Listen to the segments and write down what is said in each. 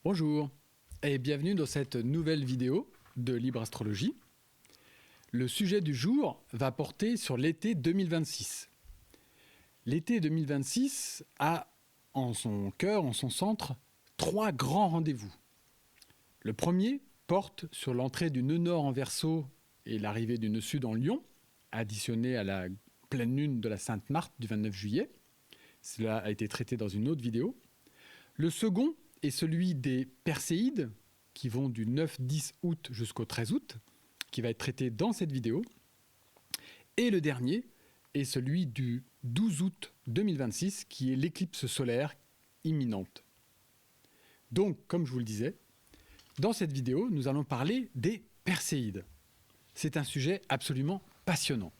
Bonjour et bienvenue dans cette nouvelle vidéo de Libre Astrologie. Le sujet du jour va porter sur l'été 2026. L'été 2026 a en son cœur, en son centre, 3 grands rendez-vous. Le premier porte sur l'entrée du nœud nord en Verseau et l'arrivée du nœud sud en Lion, additionné à la pleine lune de la Sainte Marthe du 29 juillet. Cela a été traité dans une autre vidéo. Le second est celui des Perséides, qui vont du 9-10 août jusqu'au 13 août, qui va être traité dans cette vidéo. Et le dernier est celui du 12 août 2026, qui est l'éclipse solaire imminente. Donc, comme je vous le disais, dans cette vidéo, nous allons parler des Perséides. C'est un sujet absolument passionnant.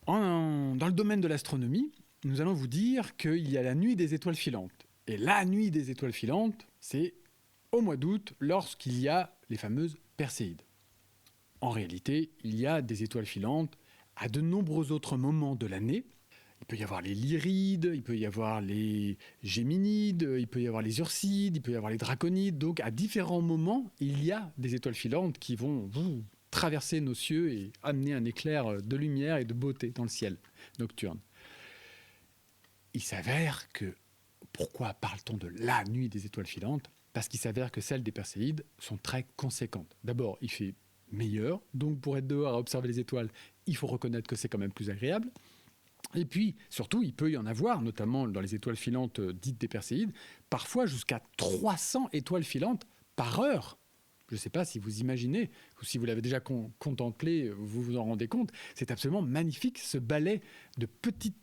Dans le domaine de l'astronomie, nous allons vous dire qu'il y a la nuit des étoiles filantes. Et la nuit des étoiles filantes, c'est au mois d'août, lorsqu'il y a les fameuses Perséides. En réalité, il y a des étoiles filantes à de nombreux autres moments de l'année. Il peut y avoir les Lyrides, il peut y avoir les Géminides, il peut y avoir les Ursides, il peut y avoir les Draconides. Donc, à différents moments, il y a des étoiles filantes qui vont traverser nos cieux et amener un éclair de lumière et de beauté dans le ciel nocturne. Il s'avère que pourquoi parle-t-on de la nuit des étoiles filantes ? Parce qu'il s'avère que celles des Perséides sont très conséquentes. D'abord, il fait meilleur, donc pour être dehors à observer les étoiles, il faut reconnaître que c'est quand même plus agréable. Et puis, surtout, il peut y en avoir, notamment dans les étoiles filantes dites des Perséides, parfois jusqu'à 300 étoiles filantes par heure. Je ne sais pas si vous imaginez, ou si vous l'avez déjà contemplé, vous vous en rendez compte. C'est absolument magnifique, ce balai de petites...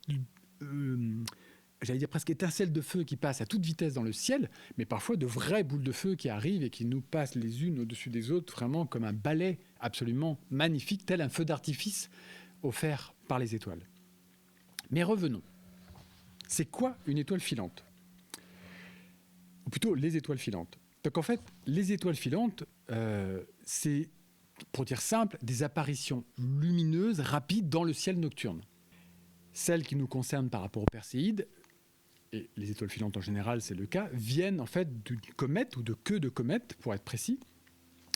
j'allais dire presque étincelles de feu qui passent à toute vitesse dans le ciel, mais parfois de vraies boules de feu qui arrivent et qui nous passent les unes au-dessus des autres, vraiment comme un balai absolument magnifique, tel un feu d'artifice offert par les étoiles. Mais revenons. C'est quoi une étoile filante ? Ou plutôt les étoiles filantes. Donc en fait, les étoiles filantes, c'est, pour dire simple, des apparitions lumineuses rapides dans le ciel nocturne. Celles qui nous concernent par rapport aux Perséides, et les étoiles filantes en général, c'est le cas, viennent en fait d'une comète ou de queue de comète, pour être précis.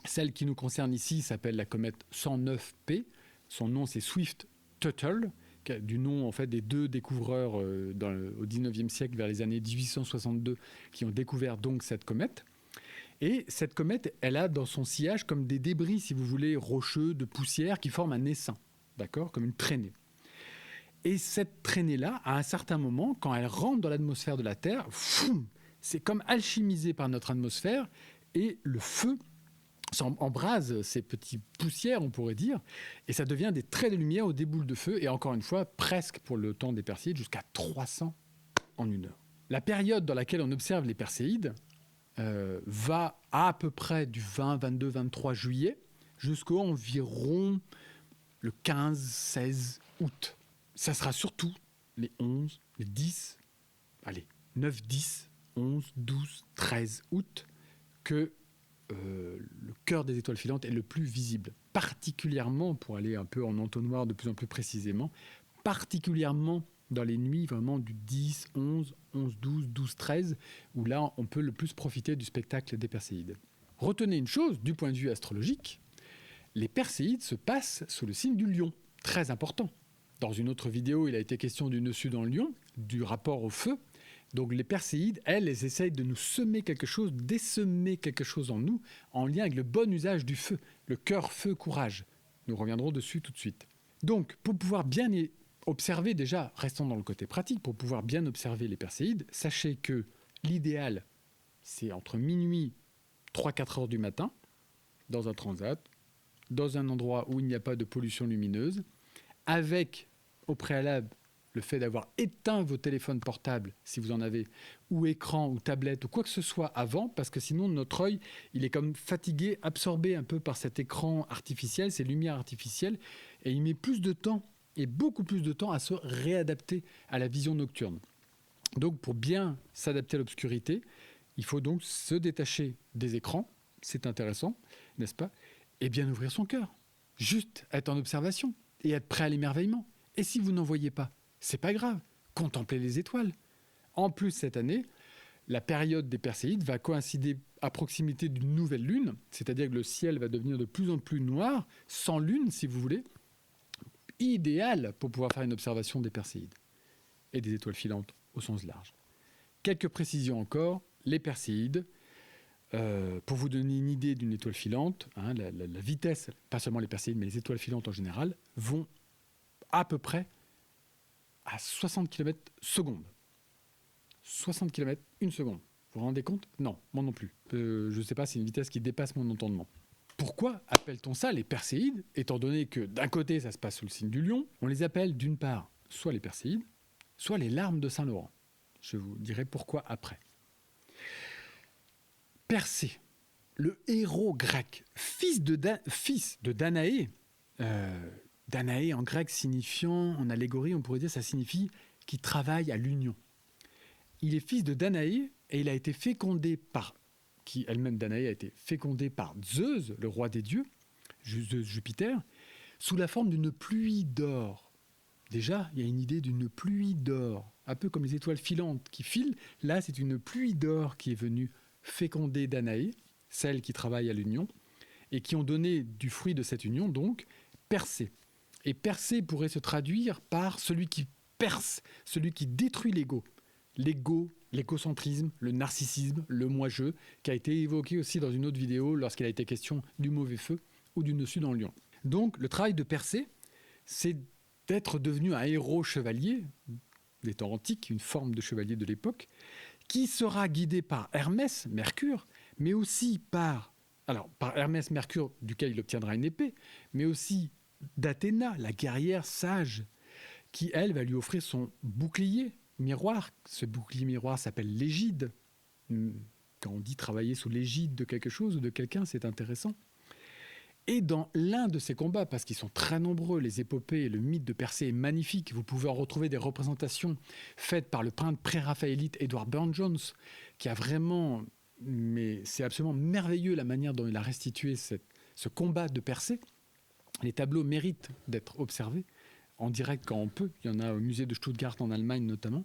Celle qui nous concerne ici s'appelle la comète 109P. Son nom, c'est Swift-Tuttle, du nom en fait des 2 découvreurs au 19e siècle, vers les années 1862, qui ont découvert donc cette comète. Et cette comète, elle a dans son sillage comme des débris, si vous voulez, rocheux, de poussière, qui forment un essaim, d'accord, comme une traînée. Et cette traînée-là, à un certain moment, quand elle rentre dans l'atmosphère de la Terre, c'est comme alchimisé par notre atmosphère, et le feu embrase ces petites poussières, on pourrait dire, et ça devient des traits de lumière ou des boules de feu, et encore une fois, presque pour le temps des Perséides, jusqu'à 300 en une heure. La période dans laquelle on observe les Perséides va à peu près du 20, 22, 23 juillet jusqu'au environ le 15, 16 août. Ça sera surtout les 11, les 10, 9, 10, 11, 12, 13 août que le cœur des étoiles filantes est le plus visible. Particulièrement, pour aller un peu en entonnoir de plus en plus précisément, particulièrement dans les nuits vraiment du 10, 11, 11, 12, 12, 13, où là on peut le plus profiter du spectacle des Perséides. Retenez une chose, du point de vue astrologique, les Perséides se passent sous le signe du Lion, très important. Dans une autre vidéo, il a été question du nœud sud en Lion, du rapport au feu. Donc les Perséides, elles essayent de nous semer quelque chose, d'essemer quelque chose en nous, en lien avec le bon usage du feu, le cœur, feu, courage. Nous reviendrons dessus tout de suite. Donc, pour pouvoir bien observer, déjà, restons dans le côté pratique, pour pouvoir bien observer les Perséides, sachez que l'idéal, c'est entre minuit, 3-4 heures du matin, dans un transat, dans un endroit où il n'y a pas de pollution lumineuse, avec au préalable le fait d'avoir éteint vos téléphones portables, si vous en avez, ou écran, ou tablette, ou quoi que ce soit avant, parce que sinon notre œil, il est comme fatigué, absorbé un peu par cet écran artificiel, ces lumières artificielles, et il met plus de temps, et beaucoup plus de temps à se réadapter à la vision nocturne. Donc pour bien s'adapter à l'obscurité, il faut donc se détacher des écrans, c'est intéressant, n'est-ce pas, et bien ouvrir son cœur, juste être en observation, et être prêt à l'émerveillement. Et si vous n'en voyez pas, c'est pas grave, contemplez les étoiles. En plus, cette année, la période des Perséides va coïncider à proximité d'une nouvelle lune, c'est-à-dire que le ciel va devenir de plus en plus noir, sans lune si vous voulez, idéal pour pouvoir faire une observation des Perséides et des étoiles filantes au sens large. Quelques précisions encore, les Perséides, pour vous donner une idée d'une étoile filante, la vitesse, pas seulement les Perséides, mais les étoiles filantes en général, vont à peu près à 60 km seconde. 60 km une seconde. Vous vous rendez compte ? Non, moi non plus. Je ne sais pas, c'est une vitesse qui dépasse mon entendement. Pourquoi appelle-t-on ça les Perséides ? Étant donné que d'un côté, ça se passe sous le signe du lion, on les appelle d'une part soit les Perséides, soit les larmes de Saint-Laurent. Je vous dirai pourquoi après. Persée, le héros grec, fils de Danaé, Danaé en grec signifiant, en allégorie, on pourrait dire, ça signifie qui travaille à l'union. Il est fils de Danaé et il a été fécondé par, qui elle-même Danaé a été fécondée par Zeus, le roi des dieux, Jupiter, sous la forme d'une pluie d'or. Déjà, il y a une idée d'une pluie d'or, un peu comme les étoiles filantes qui filent. Là, c'est une pluie d'or qui est venue féconder Danaé, celle qui travaille à l'union, et qui ont donné du fruit de cette union, donc, Persée. Et Persée pourrait se traduire par celui qui perce, celui qui détruit l'ego. L'ego, l'égocentrisme, le narcissisme, le moi-je, qui a été évoqué aussi dans une autre vidéo lorsqu'il a été question du mauvais feu ou du dessus dans le lion. Donc, le travail de Persée, c'est d'être devenu un héros chevalier des temps antiques, une forme de chevalier de l'époque, qui sera guidé par Hermès, Mercure, mais aussi par Hermès, Mercure, duquel il obtiendra une épée, mais aussi d'Athéna, la guerrière sage, qui, elle, va lui offrir son bouclier miroir. Ce bouclier miroir s'appelle l'égide. Quand on dit travailler sous l'égide de quelque chose ou de quelqu'un, c'est intéressant. Et dans l'un de ces combats, parce qu'ils sont très nombreux, les épopées et le mythe de Persée est magnifique, vous pouvez en retrouver des représentations faites par le peintre pré-raphaélite Edward Burne-Jones, qui a vraiment, mais c'est absolument merveilleux la manière dont il a restitué ce combat de Persée. Les tableaux méritent d'être observés en direct quand on peut. Il y en a au musée de Stuttgart en Allemagne notamment,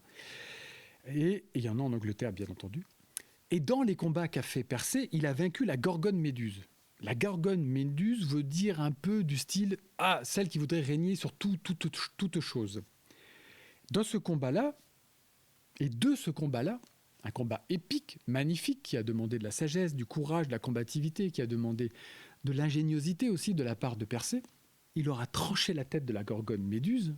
et il y en a en Angleterre bien entendu. Et dans les combats qu'a fait Persée, il a vaincu la Gorgone Méduse. La Gorgone Méduse veut dire un peu du style « celle qui voudrait régner sur toute chose ». Dans ce combat-là, et de ce combat-là, un combat épique, magnifique, qui a demandé de la sagesse, du courage, de la combativité, qui a demandé de l'ingéniosité aussi de la part de Persée, il aura tranché la tête de la Gorgone Méduse,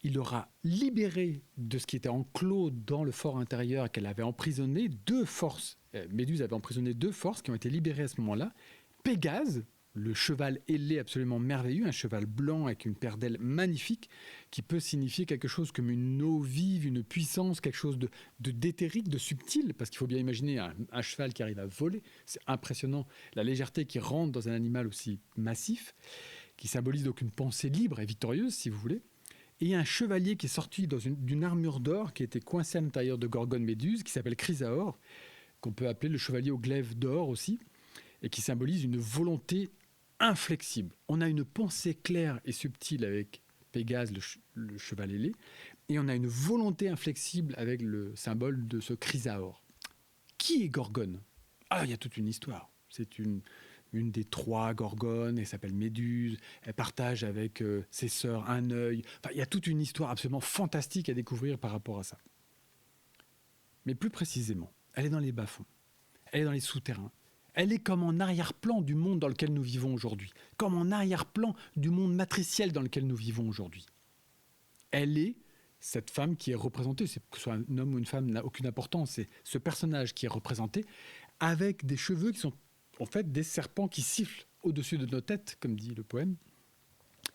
il aura libéré de ce qui était enclos dans le fort intérieur qu'elle avait emprisonné deux forces. Méduse avait emprisonné deux forces qui ont été libérées à ce moment-là. Pégase, le cheval ailé absolument merveilleux, un cheval blanc avec une paire d'ailes magnifique, qui peut signifier quelque chose comme une eau vive, une puissance, quelque chose de d'éthérique, de subtil, parce qu'il faut bien imaginer un cheval qui arrive à voler. C'est impressionnant, la légèreté qui rentre dans un animal aussi massif, qui symbolise donc une pensée libre et victorieuse, si vous voulez. Et un chevalier qui est sorti d'une armure d'or, qui était coincé à l'intérieur de Gorgone Méduse, qui s'appelle Chrysaor, qu'on peut appeler le chevalier au glaive d'or aussi, et qui symbolise une volonté inflexible. On a une pensée claire et subtile avec Pégase, le cheval ailé, et on a une volonté inflexible avec le symbole de ce Chrysaor. Qui est Gorgone ? Il y a toute une histoire. C'est une des trois gorgones, elle s'appelle Méduse, elle partage avec ses sœurs un œil. Enfin, il y a toute une histoire absolument fantastique à découvrir par rapport à ça. Mais plus précisément, elle est dans les bas-fonds, elle est dans les souterrains, elle est comme en arrière-plan du monde dans lequel nous vivons aujourd'hui, comme en arrière-plan du monde matriciel dans lequel nous vivons aujourd'hui. Elle est cette femme qui est représentée, que ce soit un homme ou une femme n'a aucune importance, c'est ce personnage qui est représenté avec des cheveux qui sont en fait des serpents qui sifflent au-dessus de nos têtes, comme dit le poème.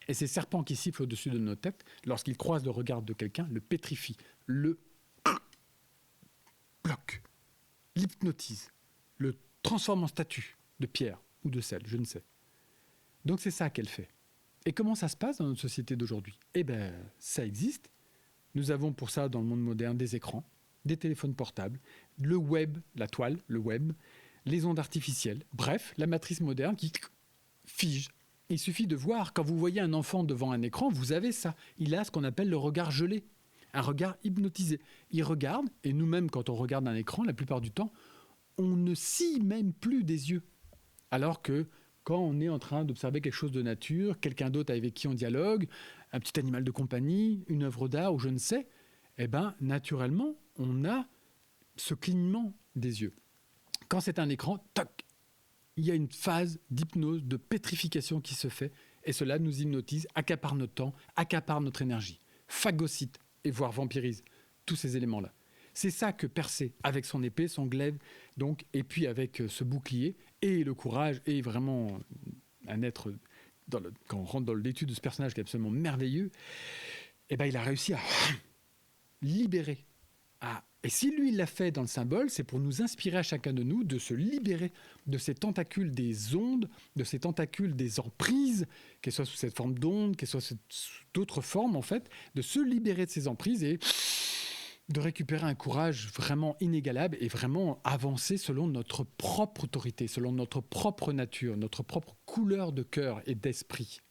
Et ces serpents qui sifflent au-dessus de nos têtes, lorsqu'ils croisent le regard de quelqu'un, le pétrifient, le bloquent, l'hypnotisent, le transforment en statue de pierre ou de sel, je ne sais. Donc c'est ça qu'elle fait. Et comment ça se passe dans notre société d'aujourd'hui ? Eh bien, ça existe. Nous avons pour ça, dans le monde moderne, des écrans, des téléphones portables, le web, la toile, le web, les ondes artificielles, bref, la matrice moderne qui fige. Il suffit de voir, quand vous voyez un enfant devant un écran, vous avez ça. Il a ce qu'on appelle le regard gelé. un regard hypnotisé. Il regarde, et nous-mêmes, quand on regarde un écran, la plupart du temps, on ne scie même plus des yeux. Alors que quand on est en train d'observer quelque chose de nature, quelqu'un d'autre avec qui on dialogue, un petit animal de compagnie, une œuvre d'art ou je ne sais, eh bien, naturellement, on a ce clignement des yeux. Quand c'est un écran, toc, il y a une phase d'hypnose, de pétrification qui se fait, et cela nous hypnotise, accapare notre temps, accapare notre énergie, phagocyte et voire vampirise tous ces éléments-là. C'est ça que Persée, avec son épée, son glaive, donc, et puis avec ce bouclier, et le courage, et vraiment un être, quand on rentre dans l'étude de ce personnage qui est absolument merveilleux, eh ben, il a réussi à libérer. Et si lui, il l'a fait dans le symbole, c'est pour nous inspirer à chacun de nous de se libérer de ces tentacules des ondes, de ces tentacules des emprises, qu'elles soient sous cette forme d'onde, qu'elles soient sous d'autres formes, en fait, de se libérer de ces emprises et de récupérer un courage vraiment inégalable et vraiment avancer selon notre propre autorité, selon notre propre nature, notre propre couleur de cœur et d'esprit.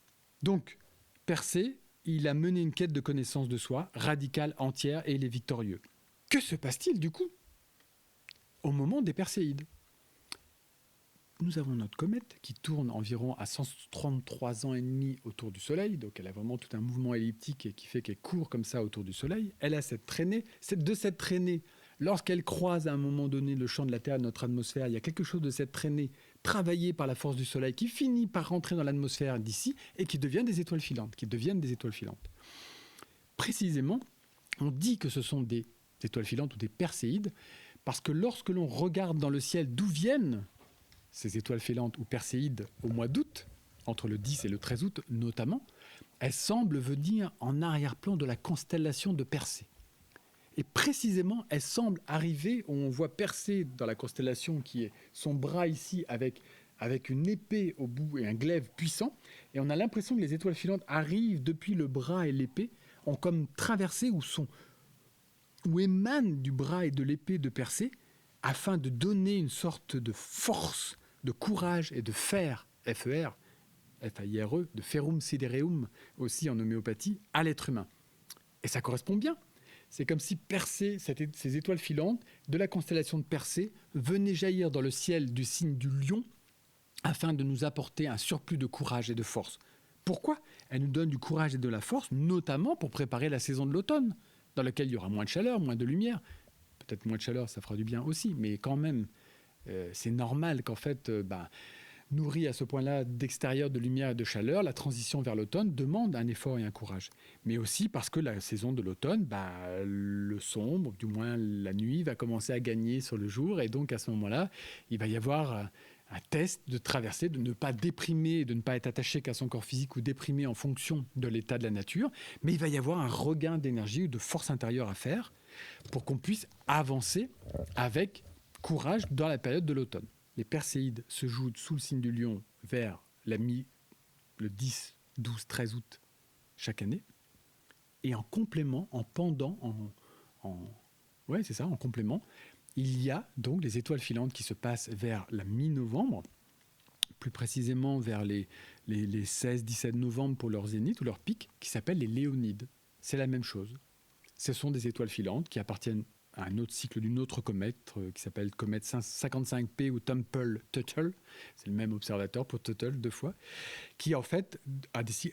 Donc, Persée, il a mené une quête de connaissance de soi, radicale, entière, et il est victorieux. Que se passe-t-il du coup au moment des Perséides? Nous avons notre comète qui tourne environ à 133 ans et demi autour du Soleil, donc elle a vraiment tout un mouvement elliptique qui fait qu'elle court comme ça autour du Soleil. Elle a cette traînée. De cette traînée, lorsqu'elle croise à un moment donné le champ de la Terre, notre atmosphère, il y a quelque chose de cette traînée travaillée par la force du Soleil qui finit par rentrer dans l'atmosphère d'ici et qui devient des étoiles filantes, Précisément, on dit que ce sont des étoiles filantes ou des Perséides, parce que lorsque l'on regarde dans le ciel d'où viennent ces étoiles filantes ou Perséides au mois d'août, entre le 10 et le 13 août notamment, elles semblent venir en arrière-plan de la constellation de Persée. Et précisément, elles semblent arriver, où on voit Persée dans la constellation qui est son bras ici avec une épée au bout et un glaive puissant, et on a l'impression que les étoiles filantes arrivent depuis le bras et l'épée, ont comme traversé ou émanent du bras et de l'épée de Persée, afin de donner une sorte de force, de courage et de fer, F-E-R, F-A-I-R-E, de ferum sidereum, aussi en homéopathie, à l'être humain. Et ça correspond bien. C'est comme si Persée, ces étoiles filantes de la constellation de Persée, venaient jaillir dans le ciel du signe du lion, afin de nous apporter un surplus de courage et de force. Pourquoi? Elles nous donnent du courage et de la force, notamment pour préparer la saison de l'automne, dans laquelle il y aura moins de chaleur, moins de lumière. Peut-être moins de chaleur, ça fera du bien aussi, mais quand même, c'est normal qu'en fait, nourri à ce point-là d'extérieur, de lumière et de chaleur, la transition vers l'automne demande un effort et un courage. Mais aussi parce que la saison de l'automne, le sombre, du moins la nuit, va commencer à gagner sur le jour, et donc à ce moment-là, il va y avoir un test de traverser, de ne pas déprimer, de ne pas être attaché qu'à son corps physique ou déprimé en fonction de l'état de la nature, mais il va y avoir un regain d'énergie ou de force intérieure à faire pour qu'on puisse avancer avec courage dans la période de l'automne. Les Perséides se jouent sous le signe du lion vers le 10, 12, 13 août chaque année. Et en complément, en pendant, en complément, il y a donc les étoiles filantes qui se passent vers la mi-novembre, plus précisément vers les 16-17 novembre pour leur zénith ou leur pic, qui s'appellent les Léonides. C'est la même chose. Ce sont des étoiles filantes qui appartiennent à un autre cycle d'une autre comète qui s'appelle comète 55P ou Tuttle, c'est le même observateur pour Tuttle 2 fois, qui en fait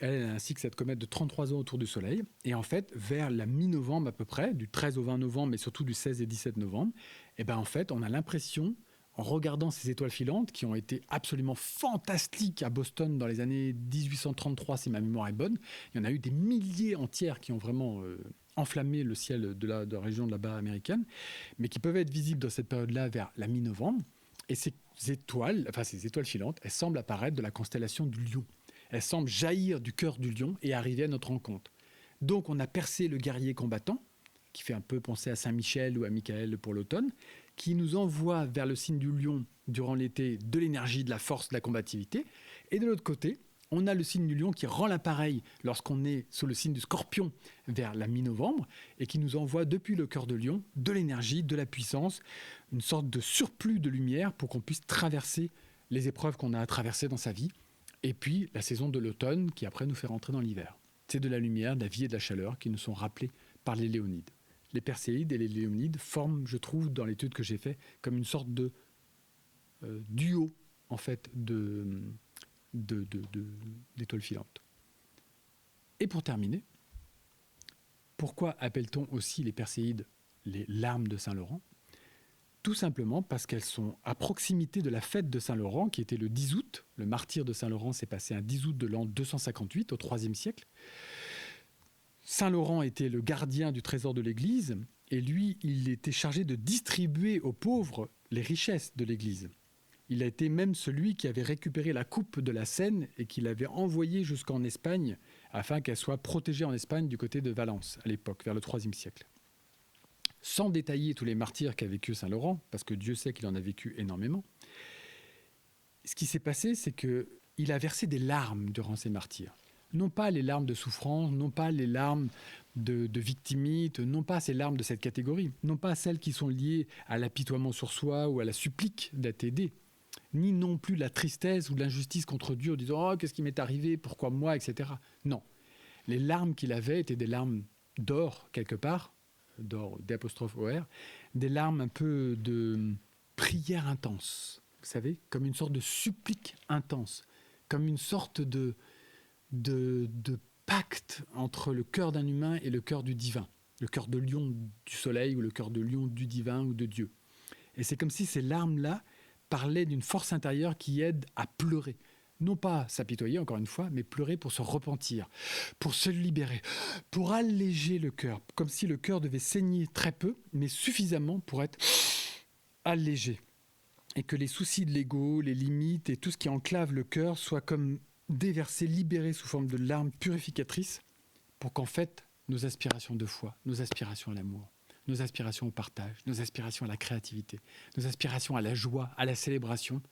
elle a un cycle, cette comète, de 33 ans autour du Soleil, et en fait vers la mi-novembre à peu près, du 13 au 20 novembre, mais surtout du 16 et 17 novembre, et en fait on a l'impression, en regardant ces étoiles filantes qui ont été absolument fantastiques à Boston dans les années 1833, si ma mémoire est bonne, il y en a eu des milliers entières qui ont vraiment enflammer le ciel de la région de là-bas américaine, mais qui peuvent être visibles dans cette période-là vers la mi-novembre. Et ces étoiles filantes, elles semblent apparaître de la constellation du Lion. Elles semblent jaillir du cœur du Lion et arriver à notre rencontre. Donc on a Persée, le guerrier combattant, qui fait un peu penser à Saint-Michel ou à Michael pour l'automne, qui nous envoie vers le signe du Lion durant l'été de l'énergie, de la force, de la combativité. Et de l'autre côté, on a le signe du lion qui rend l'appareil lorsqu'on est sous le signe du scorpion vers la mi-novembre et qui nous envoie depuis le cœur de lion de l'énergie, de la puissance, une sorte de surplus de lumière pour qu'on puisse traverser les épreuves qu'on a à traverser dans sa vie. Et puis la saison de l'automne qui après nous fait rentrer dans l'hiver. C'est de la lumière, de la vie et de la chaleur qui nous sont rappelés par les Léonides. Les Perséides et les Léonides forment, je trouve, dans l'étude que j'ai faite, comme une sorte de duo, en fait, d'étoiles filantes. Et pour terminer, pourquoi appelle-t-on aussi les Perséides les larmes de Saint-Laurent ? Tout simplement parce qu'elles sont à proximité de la fête de Saint-Laurent, qui était le 10 août. Le martyre de Saint-Laurent s'est passé un 10 août de l'an 258, au IIIe siècle. Saint-Laurent était le gardien du trésor de l'Église, et lui, il était chargé de distribuer aux pauvres les richesses de l'Église. Il a été même celui qui avait récupéré la coupe de la Seine et qui l'avait envoyée jusqu'en Espagne, afin qu'elle soit protégée en Espagne du côté de Valence, à l'époque, vers le IIIe siècle. Sans détailler tous les martyrs qu'a vécu Saint-Laurent, parce que Dieu sait qu'il en a vécu énormément, ce qui s'est passé, c'est qu'il a versé des larmes durant ces martyrs. Non pas les larmes de souffrance, non pas les larmes de victimite, non pas ces larmes de cette catégorie, non pas celles qui sont liées à l'apitoiement sur soi ou à la supplique d'être aidé, ni non plus la tristesse ou l'injustice contre Dieu en disant « Oh, qu'est-ce qui m'est arrivé, pourquoi moi ?» etc. Non. Les larmes qu'il avait étaient des larmes d'or, quelque part, d'or, d'apostrophe OR, des larmes un peu de prière intense, vous savez, comme une sorte de supplique intense, comme une sorte de pacte entre le cœur d'un humain et le cœur du divin, le cœur de lion du soleil ou le cœur de lion du divin ou de Dieu. Et c'est comme si ces larmes-là parlaient d'une force intérieure qui aide à pleurer. Non pas s'apitoyer, encore une fois, mais pleurer pour se repentir, pour se libérer, pour alléger le cœur, comme si le cœur devait saigner très peu, mais suffisamment pour être allégé. Et que les soucis de l'ego, les limites et tout ce qui enclave le cœur soient comme déversés, libérés sous forme de larmes purificatrices, pour qu'en fait, nos aspirations de foi, nos aspirations à l'amour, nos aspirations au partage, nos aspirations à la créativité, nos aspirations à la joie, à la célébration,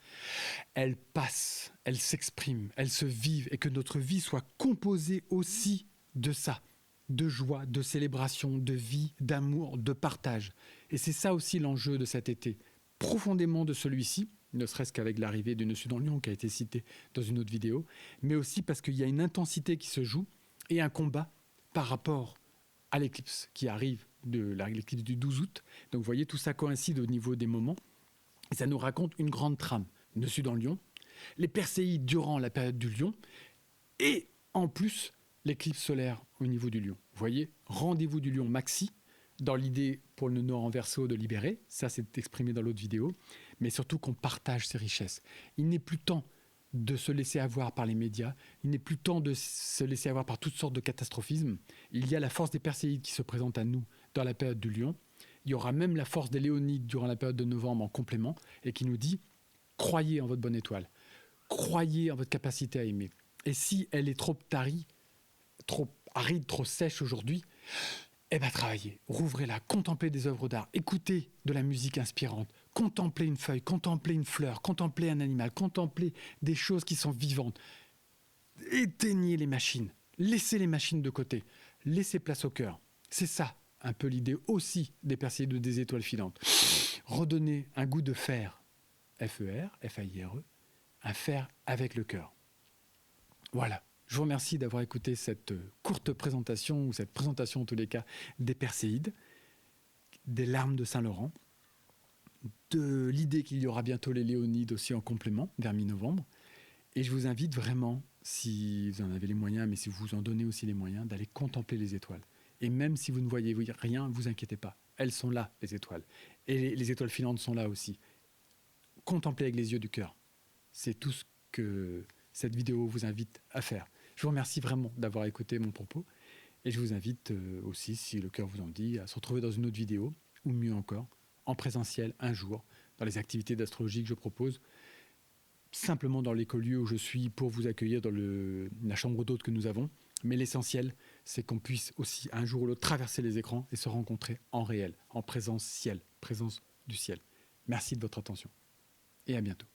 elles passent, elles s'expriment, elles se vivent, et que notre vie soit composée aussi de ça, de joie, de célébration, de vie, d'amour, de partage. Et c'est ça aussi l'enjeu de cet été, profondément de celui-ci, ne serait-ce qu'avec l'arrivée du Nœud dans Lyon qui a été cité dans une autre vidéo, mais aussi parce qu'il y a une intensité qui se joue et un combat par rapport à l'éclipse qui arrive, l'éclipse du 12 août. Donc vous voyez, tout ça coïncide au niveau des moments et ça nous raconte une grande trame. Nœud dans Lion, les Perséides durant la période du Lion et en plus l'éclipse solaire au niveau du Lion. Vous voyez, rendez-vous du Lion maxi, dans l'idée pour le nœud en verso de libérer, ça c'est exprimé dans l'autre vidéo, mais surtout qu'on partage ces richesses. Il n'est plus temps de se laisser avoir par les médias, il n'est plus temps de se laisser avoir par toutes sortes de catastrophismes. Il y a la force des Perséides qui se présente à nous dans la période du Lion. Il y aura même la force des Léonides durant la période de novembre en complément et qui nous dit « Croyez en votre bonne étoile, croyez en votre capacité à aimer. Et si elle est trop tarie, trop aride, trop sèche aujourd'hui, eh bien, travaillez, rouvrez-la, contemplez des œuvres d'art, écoutez de la musique inspirante, contemplez une feuille, contemplez une fleur, contemplez un animal, contemplez des choses qui sont vivantes. Éteignez les machines, laissez les machines de côté, laissez place au cœur. C'est ça, un peu l'idée aussi des Perséides ou des étoiles filantes. Redonnez un goût de fer, F-E-R, F-A-I-R-E, un fer avec le cœur. Voilà. Je vous remercie d'avoir écouté cette courte présentation, ou cette présentation en tous les cas, des Perséides, des larmes de Saint-Laurent, de l'idée qu'il y aura bientôt les Léonides aussi en complément, vers mi-novembre. Et je vous invite vraiment, si vous en avez les moyens, mais si vous en donnez aussi les moyens, d'aller contempler les étoiles. Et même si vous ne voyez rien, ne vous inquiétez pas. Elles sont là, les étoiles. Et les étoiles filantes sont là aussi. Contemplez avec les yeux du cœur. C'est tout ce que cette vidéo vous invite à faire. Je vous remercie vraiment d'avoir écouté mon propos et je vous invite aussi, si le cœur vous en dit, à se retrouver dans une autre vidéo, ou mieux encore, en présentiel un jour, dans les activités d'astrologie que je propose, simplement dans l'écolieu où je suis pour vous accueillir dans la chambre d'hôte que nous avons. Mais l'essentiel, c'est qu'on puisse aussi un jour ou l'autre traverser les écrans et se rencontrer en réel, en présentiel, présence du ciel. Merci de votre attention et à bientôt.